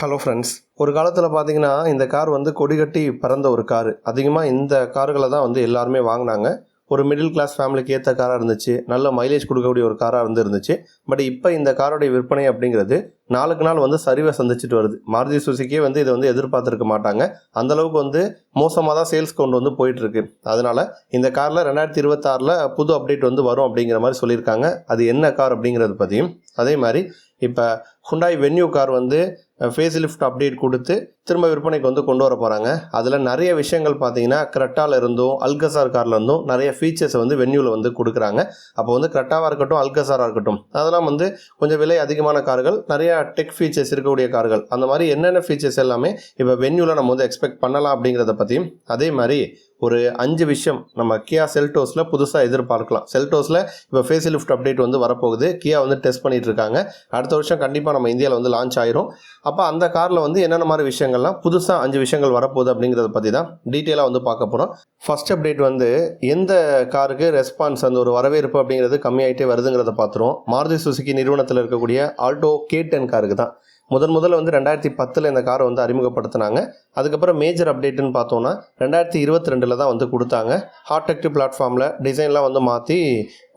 Hello friends, ஒரு காலத்தில் பார்த்தீங்கன்னா இந்த கார் வந்து கொடிகட்டி பறந்த ஒரு காரு. அதிகமாக இந்த கார்களை தான் வந்து எல்லாருமே வாங்கினாங்க. ஒரு மிடில் கிளாஸ் ஃபேமிலிக்கு ஏற்ற காராக இருந்துச்சு, நல்ல மைலேஜ் கொடுக்கக்கூடிய ஒரு காராக இருந்துச்சு. பட் இப்போ இந்த காரோடைய விற்பனை அப்படிங்கிறது நாளுக்கு நாள் வந்து சரிவை சந்திச்சுட்டு வருது. மாருதி சுசுக்கியே வந்து இதை வந்து எதிர்பார்த்துருக்க மாட்டாங்க. அந்தளவுக்கு வந்து மோசமாக தான் சேல்ஸ் கொண்டு வந்து போயிட்டுருக்கு. அதனால் இந்த காரில் 2026 புது அப்டேட் வந்து வரும் அப்படிங்கிற மாதிரி சொல்லியிருக்காங்க. அது என்ன கார் அப்படிங்கிறது பற்றியும், அதே மாதிரி இப்போ ஹுண்டாய் வென்யூ கார் வந்து ஃபேஸ் லிஃப்ட் அப்டேட் கொடுத்து திரும்ப விற்பனைக்கு வந்து கொண்டு வர போகிறாங்க. அதில் நிறைய விஷயங்கள் பார்த்தீங்கன்னா கிரெட்டாவில் இருந்தும் அல்கசார் காரில் இருந்தும் நிறைய ஃபீச்சர்ஸை வந்து வென்யூவில் வந்து கொடுக்குறாங்க. அப்போ வந்து கிரெட்டாவாக இருக்கட்டும், அல்கசாராக இருக்கட்டும், அதெல்லாம் வந்து கொஞ்சம் விலை அதிகமான கார்கள், நிறைய டெக் ஃபீச்சர்ஸ் இருக்கக்கூடிய கார்கள். அந்த மாதிரி என்னென்ன ஃபீச்சர்ஸ் எல்லாமே இப்போ வென்யூவில் நம்ம வந்து எக்ஸ்பெக்ட் பண்ணலாம் அப்படிங்கிறத பற்றியும், அதே மாதிரி ஒரு 5 விஷயம் நம்ம கியா செல்டோஸில் புதுசாக எதிர்பார்க்கலாம். செல்டோஸில் இப்போ ஃபேஸ் லிஃப்ட் அப்டேட் வந்து வரப்போகுது. கியா வந்து டெஸ்ட் பண்ணிகிட்டு இருக்காங்க. அடுத்த வருஷம் கண்டிப்பாக நம்ம இந்தியாவில் வந்து லான்ச் ஆயிரும். அப்போ அந்த காரில் வந்து என்னென்ன மாதிரி விஷயங்கள்லாம் புதுசாக 5 விஷயங்கள் வரப்போகுது அப்படிங்கிறத பற்றி தான் டீட்டெயிலாக வந்து பார்க்க போகிறோம். ஃபர்ஸ்ட் அப்டேட் வந்து எந்த காருக்கு ரெஸ்பான்ஸ், அந்த ஒரு வரவேற்பு அப்படிங்கிறது கம்மியாகிட்டே வருதுங்கிறத பார்த்துருவோம். மாருதி சுசுகி நிறுவனத்தில் இருக்கக்கூடிய ஆல்டோ K10 காருக்கு தான் முதல்ல வந்து 2010 இந்த காரை வந்து அறிமுகப்படுத்தினாங்க. அதுக்கப்புறம் மேஜர் அப்டேட்டுன்னு பார்த்தோன்னா 2022 தான் வந்து கொடுத்தாங்க. ஹாட் டெக் பிளாட்ஃபார்மில் டிசைன்லாம் வந்து மாற்றி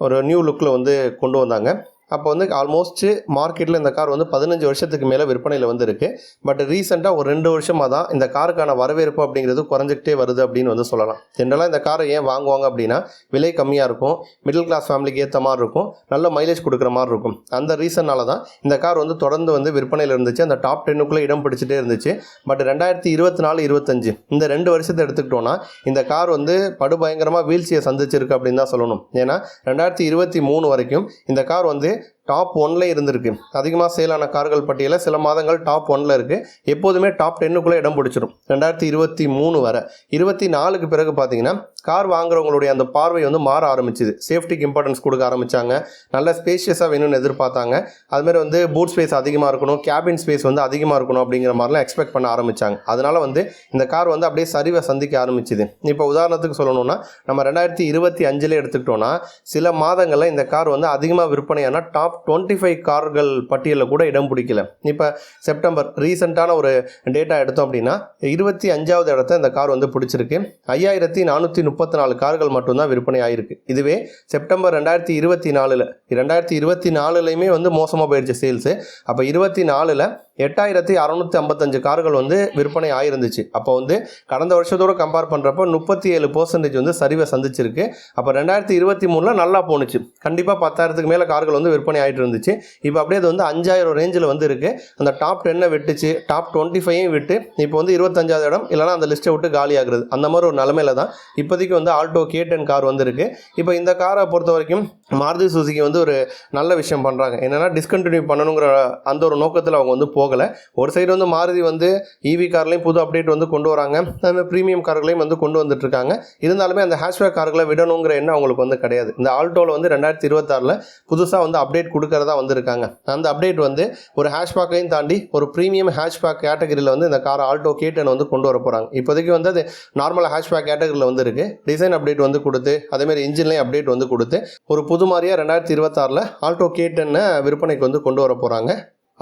ஒரு நியூ லுக்கில் வந்து கொண்டு வந்தாங்க. அப்போ வந்து ஆல்மோஸ்ட் மார்க்கெட்டில் இந்த கார் வந்து 15 வருஷத்துக்கு மேலே விற்பனையில் வந்து இருக்குது. பட் ரீசெண்டாக ஒரு 2 வருஷமாக தான் இந்த காருக்கான வரவேற்பு அப்படிங்கிறது குறைஞ்சிக்கிட்டே வருது அப்படின்னு வந்து சொல்லலாம். ஜென்ரலாக இந்த காரை ஏன் வாங்குவாங்க அப்படின்னா விலை கம்மியாக இருக்கும், மிடில் கிளாஸ் ஃபேமிலிக்கு ஏற்ற மாதிரி இருக்கும், நல்ல மைலேஜ் கொடுக்குற மாதிரி இருக்கும். அந்த ரீசன்னால தான் இந்த கார் வந்து தொடர்ந்து வந்து விற்பனையில் இருந்துச்சு. அந்த டாப் 10க்குள்ளே இடம் பிடிச்சிட்டே இருந்துச்சு. பட் 2024-25 இந்த 2 வருஷத்தை எடுத்துக்கிட்டோன்னா இந்த கார் வந்து படுபயங்கரமாக வீழ்ச்சியை சந்திச்சிருக்கு அப்படின்னு தான் சொல்லணும். ஏன்னா 2023 வரைக்கும் இந்த கார் வந்து டாப் 1 இருந்திருக்கு. அதிகமாக சேலான கார்கள் பட்டியலில் சில மாதங்கள் டாப் 1 இருக்குது. எப்போதுமே டாப் 10க்குள்ளே இடம் பிடிச்சிடும். 2023 வரை 24க்கு பிறகு பார்த்தீங்கன்னா கார் வாங்குறவங்களுடைய அந்த பார்வை வந்து மாற ஆரம்பிச்சுது. சேஃப்டிக்கு இம்பார்ட்டன்ஸ் கொடுக்க ஆரம்பித்தாங்க. நல்ல ஸ்பேஷியஸாக வேணும்னு எதிர்பார்த்தாங்க. அதுமாதிரி வந்து பூட் ஸ்பேஸ் அதிகமாக இருக்கணும், கேபின் ஸ்பேஸ் வந்து அதிகமாக இருக்கணும் அப்படிங்கிற மாதிரிலாம் எக்ஸ்பெக்ட் பண்ண ஆரம்பித்தாங்க. அதனால் வந்து இந்த கார் வந்து அப்படியே சரிவை சந்திக்க ஆரம்பிச்சுது. இப்போ உதாரணத்துக்கு சொல்லணும்னா நம்ம 2025 எடுத்துக்கிட்டோன்னா சில மாதங்களில் இந்த கார் வந்து அதிகமாக விற்பனையான டாப் 25 கார்கள் பட்டியலில் கூட இடம் பிடிக்கல. இப்போ செப்டம்பர் ரீசெண்டான ஒரு டேட்டா எடுத்தோம் அப்படின்னா 25வது இடத்த இந்த கார் வந்து பிடிச்சிருக்கு. 5434 கார்கள் மட்டும்தான் விற்பனை ஆயிருக்கு. இதுவே செப்டம்பர் 2024லையுமே வந்து மோசமாக போயிடுச்சு சேல்ஸு. அப்போ 24ல் 8655 கார்கள் வந்து விற்பனை ஆயிருந்துச்சு. அப்போ வந்து கடந்த வருஷத்தோடு கம்பேர் பண்ணுறப்போ 37% வந்து சரிவை சந்திச்சிருக்கு. அப்போ 2023 நல்லா போணுச்சு. கண்டிப்பாக 10,000க்கு மேலே கார்கள் வந்து விற்பனை ஆகிட்டு இருந்துச்சு. இப்போ அப்படியே அது வந்து 5000 ரேஞ்சில் வந்து இருக்குது. அந்த டாப் 10 விட்டுச்சு, டாப் 25 விட்டு இப்போ வந்து 25வது இடம் இல்லைனா அந்த லிஸ்ட்டை விட்டு காலி ஆகுறது. அந்த மாதிரி ஒரு நிலமையில தான் இப்போதைக்கு வந்து ஆல்டோ K10 கார் வந்துருக்கு. இப்போ இந்த காரை பொறுத்த வரைக்கும் மாருதி சுசுகி வந்து ஒரு நல்ல விஷயம் பண்ணுறாங்க. என்னென்னா டிஸ்கண்டினியூ பண்ணணுங்கிற அந்த ஒரு நோக்கத்தில் அவங்க வந்து போகலை. ஒரு சைடு வந்து மாருதி வந்து EV கார்லையும் புது அப்டேட் வந்து கொண்டு வராங்க, அந்த ப்ரீமியம் கார்களையும் வந்து கொண்டு வந்துட்டு இருக்காங்க. இருந்தாலுமே அந்த ஹேஷ்பேக் கார்களை விடணுங்கிற எண்ணம் அவங்களுக்கு வந்து கிடையாது. இந்த ஆல்டோவில் வந்து 2026 புதுசாக வந்து அப்டேட் கொடுக்கறதா வந்திருக்காங்க. அந்த அப்டேட் வந்து ஒரு ஹேஷ்பேக்கையும் தாண்டி ஒரு ப்ரீமியம் ஹேஷ்பேக் கேட்டகரியில் வந்து இந்த கார் ஆல்டோ K10 வந்து கொண்டு வர போகிறாங்க. இப்போதைக்கு வந்து அது நார்மல் ஹேஷ்பேக் கேட்டகரியில் வந்து இருக்குது. டிசைன் அப்டேட் வந்து கொடுத்து அதேமாதிரி இன்ஜின்லேயும் அப்டேட் வந்து கொடுத்து ஒரு புது மாதிரியாக 2026 ஆல்டோ K10 விற்பனைக்கு வந்து கொண்டு வர போகிறாங்க.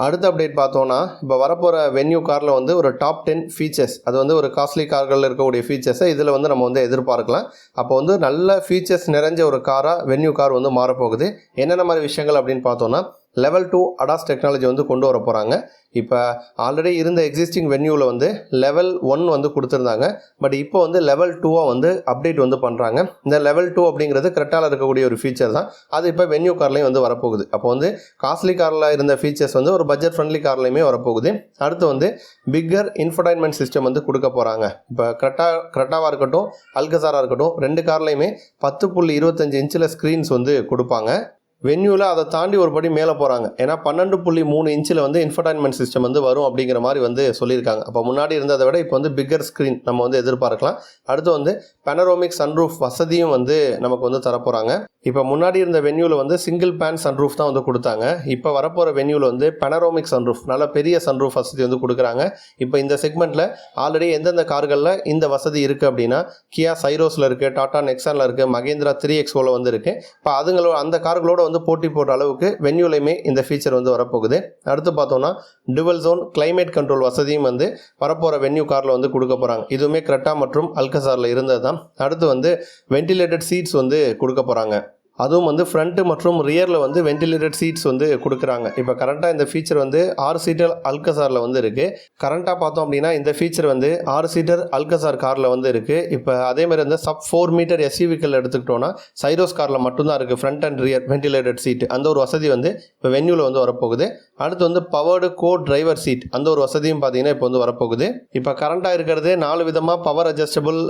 அடுத்த அப்டேட் பார்த்தோன்னா இப்போ வரப்போகிற வென்யூ காரில் வந்து ஒரு டாப் 10 ஃபீச்சர்ஸ், அது வந்து ஒரு காஸ்ட்லி கார்களில் இருக்கக்கூடிய ஃபீச்சர்ஸை இதில் வந்து நம்ம வந்து எதிர்பார்க்கலாம். அப்போ வந்து நல்ல ஃபீச்சர்ஸ் நிறைஞ்ச ஒரு காராக வென்யூ கார் வந்து மாறப்போகுது. என்னென்ன மாதிரி விஷயங்கள் அப்படின்னு பார்த்தோன்னா லெவல் 2 ADAS டெக்னாலஜி வந்து கொண்டு வர போகிறாங்க. இப்போ ஆல்ரெடி இருந்த எக்ஸிஸ்டிங் வென்யூவில் வந்து லெவல் 1 வந்து கொடுத்துருந்தாங்க. பட் இப்போ வந்து லெவல் 2 வந்து அப்டேட் வந்து பண்ணுறாங்க. இந்த லெவல் 2 அப்படிங்கிறது கிரெட்டாவில் இருக்கக்கூடிய ஒரு ஃபீச்சர் தான். அது இப்போ வென்யூ கார்லேயும் வந்து வரப்போகுது. அப்போ வந்து காஸ்ட்லி காரில் இருந்த ஃபீச்சர்ஸ் வந்து ஒரு பட்ஜெட் ஃப்ரெண்ட்லி கார்லையுமே வரப்போகுது. அடுத்து வந்து பிக்கர் இன்ஃபர்டைன்மெண்ட் சிஸ்டம் வந்து கொடுக்க போகிறாங்க. இப்போ கிரெட்டாவாக இருக்கட்டும், அல்கசாராக இருக்கட்டும், 2 கார்லையுமே 10.25 இன்ச்சில் ஸ்க்ரீன்ஸ் வந்து கொடுப்பாங்க. வென்யூவில் அதை தாண்டி ஒரு படி மேலே போகிறாங்க. ஏன்னா 12.3 இன்ச்சில் வந்து இன்ஃபர்டைன்மெண்ட் சிஸ்டம் வந்து வரும் அப்படிங்கிற மாதிரி வந்து சொல்லியிருக்காங்க. அப்போ முன்னாடி இருந்ததை விட இப்போ வந்து பிக்கர் ஸ்க்ரீன் நம்ம வந்து எதிர்பார்க்கலாம். அடுத்து வந்து பெனரோமிக் சன்ரூஃப் வசதியும் வந்து நமக்கு வந்து தரப்போகிறாங்க. இப்போ முன்னாடி இருந்த வென்யூவில் வந்து சிங்கிள் பேன் சன்ரூஃப் தான் வந்து கொடுத்தாங்க. இப்போ வரப்போகிற வென்யூவில் வந்து பெனரோமிக் சன்ரூஃப், நல்ல பெரிய சன்ரூஃப் வசதி வந்து கொடுக்குறாங்க. இப்போ இந்த செக்மெண்ட்டில் ஆல்ரெடி எந்தெந்த கார்களில் இந்த வசதி இருக்குது அப்படின்னா கியா சைரோஸில் இருக்குது, டாடா நெக்ஸானில் இருக்குது, மகேந்திரா 3XOவில் வந்து இருக்குது. இப்போ அந்த கார்களோட வந்து போட்டி போடுற அளவுக்கு வென்யூலையுமே இந்த ஃபீச்சர் வந்து வரப்போகுது. அடுத்து பார்த்தோம்னா டுவல் ஜோன் கிளைமேட் கண்ட்ரோல் வசதியும் வந்து வரப்போகிற வென்யூ காரில் வந்து கொடுக்க போகிறாங்க. இதுவுமே கிரெட்டா மற்றும் அல்கசாரில் இருந்தது தான். அடுத்து வந்து வென்டிலேட்டட் சீட்ஸ் வந்து கொடுக்க போகிறாங்க. அதுவும் வந்து ஃப்ரண்ட்டு மற்றும் ரியரில் வந்து வென்டிலேட்டட் சீட்ஸ் வந்து கொடுக்குறாங்க. இப்போ கரண்ட்டாக இந்த ஃபீச்சர் வந்து 6 சீட்டர் அல்கசாரில் வந்து இருக்குது. கரண்ட்டாக பார்த்தோம் அப்படின்னா இந்த ஃபீச்சர் வந்து 6 சீட்டர் அல்கசார் காரில் வந்து இருக்குது. இப்போ அதேமாதிரி வந்து சப் 4 மீட்டர் எஸ்யூவிக்கள் எடுத்துக்கிட்டோன்னா சைரோஸ் காரில் மட்டும்தான் இருக்குது front and rear ventilated seat. அந்த ஒரு வசதி வந்து இப்போ வென்யூவில் வந்து வரப்போகுது. அடுத்து வந்து பவர்டு கோ டிரைவர் சீட், அந்த ஒரு வசதியும் பார்த்தீங்கன்னா இப்போ வந்து வரப்போகுது. இப்போ கரண்ட்டாக இருக்கிறது 4 விதமாக பவர் அட்ஜஸ்டபிள்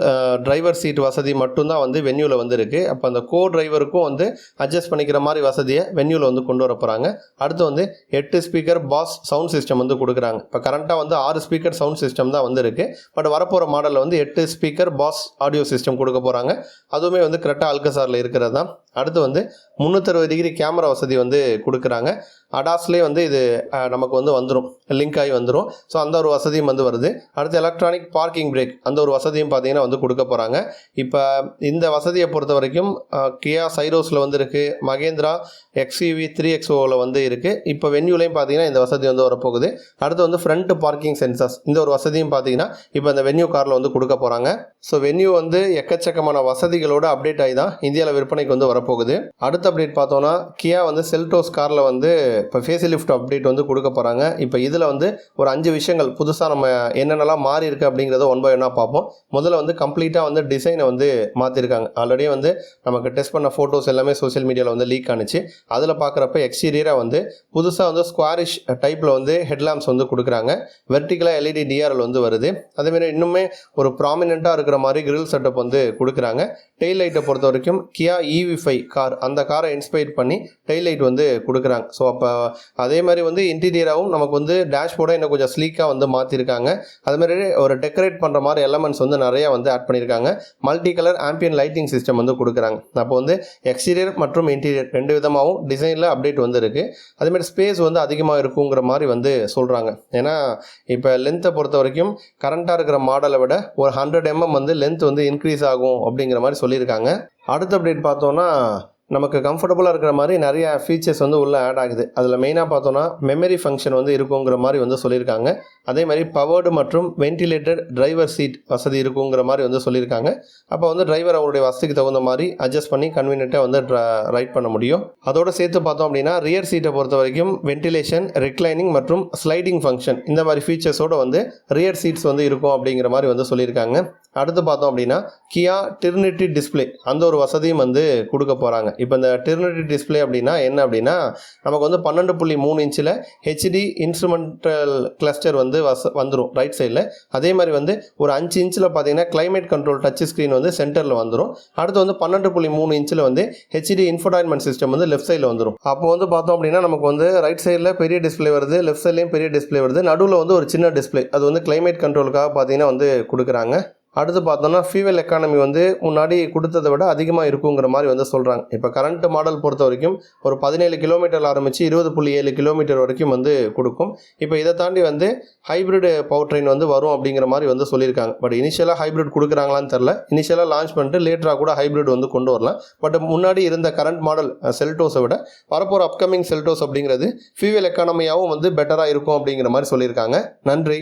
டிரைவர் சீட் வசதி மட்டும்தான் வந்து வென்யூவில் வந்து இருக்குது. அப்போ அந்த கோ டிரைவருக்கும் வந்து அட்ஜஸ்ட் பண்ணிக்கிற மாதிரி வசதியை வென்யூவில் வந்து கொண்டு வர போகிறாங்க. அடுத்து வந்து 8 ஸ்பீக்கர் பாஸ் சவுண்ட் சிஸ்டம் வந்து கொடுக்குறாங்க. இப்போ கரண்ட்டாக வந்து 6 ஸ்பீக்கர் சவுண்ட் சிஸ்டம் தான் வந்து இருக்குது. பட் வரப்போகிற மாடலில் வந்து 8 ஸ்பீக்கர் பாஸ் ஆடியோ சிஸ்டம் கொடுக்க போகிறாங்க. அதுவுமே வந்து கிரெட்டா அல்கசாரில் இருக்கிறது தான். அடுத்து வந்து 360 டிகிரி கேமரா வசதி வந்து கொடுக்குறாங்க. அடாஸ்லேயே வந்து இது நமக்கு வந்து வந்துடும், லிங்க் ஆகி வந்துடும். ஸோ அந்த ஒரு வசதியும் வந்து வருது. அடுத்து எலக்ட்ரானிக் பார்க்கிங் பிரேக், அந்த ஒரு வசதியும் பார்த்தீங்கன்னா வந்து கொடுக்க போகிறாங்க. இப்போ இந்த வசதியை பொறுத்த வரைக்கும் கியா சைரோஸில் வந்து இருக்குது, மகேந்திரா XUV 3XOவில் வந்து இருக்குது. இப்போ வென்யூலையும் பார்த்தீங்கன்னா இந்த வசதி வந்து வரப்போகுது. அடுத்து வந்து ஃப்ரண்ட் பார்க்கிங் சென்சார்ஸ், இந்த ஒரு வசதியும் பார்த்தீங்கன்னா இப்போ இந்த வென்யூ காரில் வந்து கொடுக்க போகிறாங்க. ஸோ வென்யூ வந்து எக்கச்சக்கமான வசதிகளோடு அப்டேட் ஆகி தான் இந்தியாவில் விற்பனைக்கு வந்து வரப்போகுது. அடுத்த அப்டேட் பார்த்தோன்னா கியா வந்து செல்டோஸ் காரில் வந்து இப்போ ஃபேஸ் லிஃப்ட் அப்டேட் வந்து கொடுக்க போகிறாங்க. இப்போ இதில் வந்து ஒரு 5 விஷயங்கள் புதுசாக நம்ம என்னென்னலாம் மாறி இருக்குது அப்படிங்கிறத ஒன் பை ஒன்னாக பார்ப்போம். முதல்ல வந்து கம்ப்ளீட்டாக வந்து டிசைனை வந்து மாற்றிருக்காங்க. ஆல்ரெடி வந்து நமக்கு டெஸ்ட் பண்ண ஃபோட்டோஸ் எல்லாமே சோஷியல் மீடியாவில் வந்து லீக் ஆனிச்சு. அதில் பார்க்குறப்ப எக்ஸ்டீரியராக வந்து புதுசாக வந்து ஸ்குவாரிஷ் டைப்பில் வந்து ஹெட்லாம்ப்ஸ் வந்து கொடுக்குறாங்க. வெர்டிகலாக LED DRL வந்து வருது. அதேமாதிரி இன்னுமே ஒரு ப்ராமினெண்ட்டாக இருக்கிற மாதிரி கிரில் செட்டப் வந்து கொடுக்குறாங்க. டெயில் லைட்டை பொறுத்த வரைக்கும் கியா EV5 கார், அந்த காரை இன்ஸ்பைர் பண்ணி டெயில் லைட் வந்து கொடுக்குறாங்க. ஸோ அப்போ அதே மாதிரி வந்து இன்டீரியராகவும் நமக்கு வந்து டேஷ்போர்டை இன்னும் கொஞ்சம் ஸ்லீக்காக வந்து மாற்றிருக்காங்க. அதுமாதிரி ஒரு டெக்கரேட் பண்ணுற மாதிரி எலமெண்ட்ஸ் வந்து நிறையா வந்து ஆட் பண்ணியிருக்காங்க. Multi colour ambient lighting system வந்து கொடுக்குறாங்க. அப்போ வந்து எக்ஸ்டீரியர் மற்றும் இன்டீரியர் 2 விதமாகவும் டிசைனில் அப்டேட் வந்து இருக்குது. அதேமாதிரி ஸ்பேஸ் வந்து அதிகமாக இருக்குங்கிற மாதிரி வந்து சொல்கிறாங்க. ஏன்னா இப்போ லென்த்தை பொறுத்த வரைக்கும் கரண்ட்டாக இருக்கிற மாடலை விட ஒரு 100 mm வந்து லென்த் வந்து இன்க்ரீஸ் ஆகும் அப்படிங்கிற மாதிரி சொல்லியிருக்காங்க. அடுத்த அப்டேட் பார்த்தோன்னா நமக்கு கம்ஃபர்டபுளாக இருக்கிற மாதிரி நிறைய ஃபீச்சர்ஸ் வந்து உள்ளே ஆட் ஆகுது. அதில் மெயினாக பார்த்தோன்னா மெமரி ஃபங்க்ஷன் வந்து இருக்குங்கிற மாதிரி வந்து சொல்லியிருக்காங்க. அதே மாதிரி பவர்டு மற்றும் வென்டிலேட்டட் டிரைவர் சீட் வசதி இருக்குங்கிற மாதிரி வந்து சொல்லியிருக்காங்க. அப்போ வந்து டிரைவர் அவருடைய வசதிக்கு தகுந்த மாதிரி அட்ஜஸ்ட் பண்ணி கன்வீனியண்ட்டாக வந்து ரைட் பண்ண முடியும். அதோடு சேர்த்து பார்த்தோம் அப்படின்னா ரியர் சீட்டை பொறுத்த வரைக்கும் வென்டிலேஷன், ரிக்ளைனிங் மற்றும் ஸ்லைடிங் ஃபங்க்ஷன், இந்த மாதிரி ஃபீச்சர்ஸோடு வந்து ரியர் சீட்ஸ் வந்து இருக்கும் அப்படிங்கிற மாதிரி வந்து சொல்லியிருக்காங்க. அடுத்து பார்த்தோம் அப்படின்னா கியா டிரினிட்டி டிஸ்பிளே, அந்த ஒரு வசதியும் வந்து கொடுக்க போகிறாங்க. இப்போ இந்த டிரினிட்டி டிஸ்பிளே அப்படின்னா என்ன அப்படின்னா நமக்கு வந்து 12.3 இன்ச்சில் HD இன்ஸ்ட்ருமெண்டல் கிளஸ்டர் வந்து வந்துடும் ரைட் சைடில். அதே மாதிரி வந்து ஒரு 5 இன்ச்சில் பார்த்தீங்கன்னா கிளைமேட் கண்ட்ரோல் டச் ஸ்க்ரீன் வந்து சென்டரில் வந்துடும். அடுத்து வந்து 12.3 இன்ச்சில் வந்து HD இன்ஃபோடைன்மெண்ட் சிஸ்டம் வந்து லெஃப்ட் சைடில் வந்துடும். அப்போ வந்து பார்த்தோம் அப்படின்னா நமக்கு வந்து ரைட் சைடில் பெரிய டிஸ்பிளே வருது, லெஃப்ட் சைட்லேயும் பெரிய டிஸ்பிளே வருது, நடுவில் வந்து ஒரு சின்ன டிஸ்பிளே, அது வந்து கிளைமேட் கண்ட்ரோலுக்காக பார்த்தீங்கன்னா வந்து கொடுக்குறாங்க. அடுத்து பார்த்தோன்னா ஃபியூவல் எக்கானமி வந்து முன்னாடி கொடுத்ததை விட அதிகமாக இருக்குங்கிற மாதிரி வந்து சொல்கிறாங்க. இப்போ கரண்ட் மாடல் பொறுத்த வரைக்கும் ஒரு 17 கிலோமீட்டர் ஆரம்பித்து 20.7 கிலோமீட்டர் வரைக்கும் வந்து கொடுக்கும். இப்போ இதை தாண்டி வந்து ஹைப்ரிட் பவர் ட்ரெயின் வந்து வரும் அப்படிங்கிற மாதிரி வந்து சொல்லியிருக்காங்க. பட் இனிஷியலாக ஹைப்ரிட் கொடுக்குறாங்களான்னு தெரில. இனிஷியலாக லான்ச் பண்ணிட்டு லேட்டராக கூட ஹைப்ரிட் வந்து கொண்டு வரலாம். பட் முன்னாடி இருந்த கரண்ட் மாடல் செல்டோஸை விட வரப்போகிற அப்கமிங் செல்டோஸ் அப்படிங்கிறது ஃபியூவல் எக்கானமியாகவும் வந்து பெட்டராக இருக்கும் அப்படிங்கிற மாதிரி சொல்லியிருக்காங்க. நன்றி.